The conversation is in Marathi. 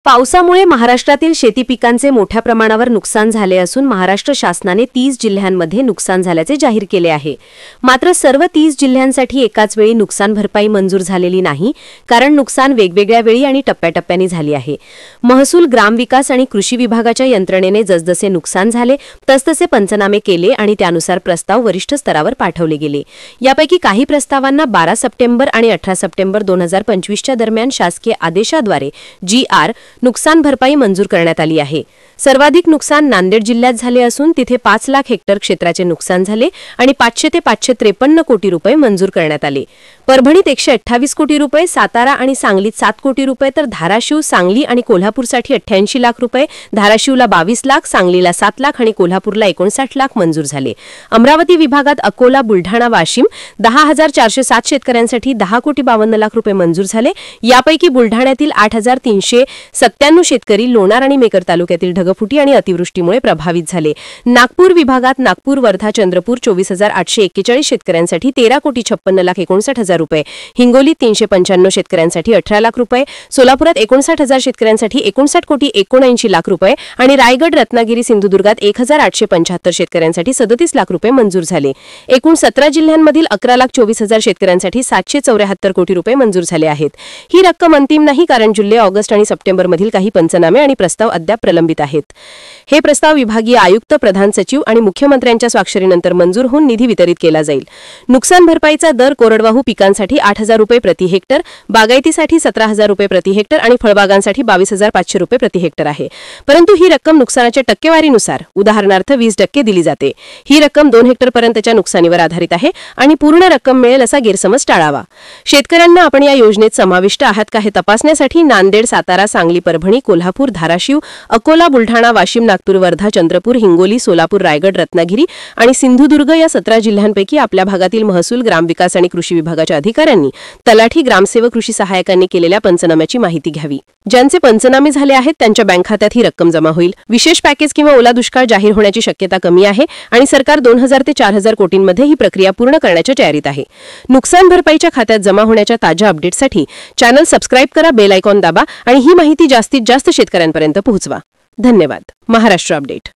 पावसामुळे महाराष्ट्रातील शेती पिकांचे मोठ्या प्रमाणावर नुकसान झाले असून महाराष्ट्र शासनाने 30 जिल्ह्यांमध्ये नुकसान झाल्याचे जाहीर केले आहे। मात्र सर्व 30 जिल्ह्यांसाठी एकाच वेळी नुकसान भरपाई मंजूर झालेली नाही, कारण नुकसान वेगवेगळ्या वेळी आणि टप्प्याटप्प्याने झाली आहे। महसूल, ग्रामविकास आणि कृषी विभागाच्या यंत्रणेने जसजसे नुकसान झाले तसतसे पंचनामे केले आणि त्यानुसार प्रस्ताव वरिष्ठ स्तरावर पाठवले गेले। यापैकी काही प्रस्तावांना 12 सप्टेंबर आणि 18 सप्टेंबर 2025च्या दरम्यान शासकीय आदेशाद्वारे GR नुकसान भरपाई मंजूर करण्यात आली आहे। सर्वाधिक नुकसान नांदेड जिल्ह्यात झाले असून तिथे 5 लाख हेक्टर क्षेत्राचे नुकसान झाले आणि 500 ते 553 कोटी रुपये मंजूर करण्यात आले। परभणीत 128 कोटी रुपये, सातारा आणि सांगलीत 7 कोटी रुपये तर धाराशिव, सांगली आणि कोल्हापूरसाठी 88 लाख रुपये, धाराशिवला 22 लाख, सांगलीला 7 लाख आणि कोल्हापूरला 59 लाख मंजूर झाले। अमरावती विभागात अकोला, बुलढाणा, वाशिम 10,407 शेतकऱ्यांसाठी 10 कोटी 52 लाख रुपये मंजूर झाले। यापैकी बुलढाण्यातील 8,397 शेतकरी लोणार आणि मेकर तालुक्यातील ढगफुटी आणि अतिवृष्टीमुळे प्रभावित झाले। नागपूर विभागात नागपूर, वर्धा, चंद्रपूर 24,841 शेतकऱ्यांसाठी 13 कोटी 56 लाख 59 हजार रुपये, हिंगोलीत 395 शेतकऱ्यांसाठी 18 लाख रुपये, सोलापुरात 59,000 शेतकऱ्यांसाठी 59 कोटी 79 लाख रुपये आणि रायगड, रत्नागिरी, सिंधुदुर्गात 1,875 शेतकऱ्यांसाठी 37 लाख रुपये मंजूर झाले। एकूण 17 जिल्ह्यांमधील 11,24,000 शेतकऱ्यांसाठी 774 कोटी रुपये मंजूर झाले आहेत। ही रक्कम अंतिम नाही, कारण जुलै, ऑगस्ट आणि सप्टेंबरमधील काही पंचनामे आणि प्रस्ताव अद्याप प्रलंबित आहेत। हे प्रस्ताव विभागीय आयुक्त, प्रधान सचिव आणि मुख्यमंत्र्यांच्या स्वाक्षरीनंतर मंजूर होऊन निधी वितरित केला जाईल। नुकसान भरपाईचा दर कोरडवाहू पिकांसाठी 8,000 रुपये प्रति हेक्टर, बागायतीसाठी 17,000 रुपये प्रति हेक्टर आणि फळबागांसाठी 22,500 रुपये प्रति हेक्टर आहे। परंतु ही रक्कम नुकसानाच्या टक्केवारीनुसार, उदाहरणार्थ 20% दिली जाते। ही रक्कम 2 हेक्टर पर्यंतच्या नुकसानीवर आधारित आहे आणि पूर्ण रक्कम मिळेल असा गैरसमज टाळावा। शेतकऱ्यांना आपण या योजनेत समाविष्ट आहात का हे तपासण्यासाठी नांदेड, सातारा, सांगली, परभणी, कोल्हापूर, धाराशिव, अकोला, बुलढाणा, वाशिम, नागपूर, वर्धा, चंद्रपूर, हिंगोली, सोलापूर, रायगड, रत्नागिरी आणि सिंधुदुर्ग या 17 जिल्ह्यांपैकी आपल्या भागातील महसूल, ग्रामविकास आणि कृषी विभागाच्या अधिकाऱ्यांनी, तलाठी, ग्रामसेवक, कृषी सहायकांनी केलेल्या पंचनाम्याची माहिती घ्यावी। ज्यांचे पंचनामे झाले आहेत त्यांच्या बँक खात्यात ही रक्कम जमा होईल। विशेष पॅकेज किंवा ओला दुष्काळ जाहीर होण्याची शक्यता कमी आहे आणि सरकार 2,000 ते 4,000 कोटींमध्ये ही प्रक्रिया पूर्ण करण्याच्या तयारीत आहे। नुकसान भरपाईच्या खात्यात जमा होण्याच्या ताज्या अपडेट्ससाठी चॅनल सबस्क्राईब करा, बेल आयकॉन दाबा आणि ही माहिती जास्तीत जास्त शेतकऱ्यांपर्यंत पोहोचवा। धन्यवाद। महाराष्ट्र अपडेट।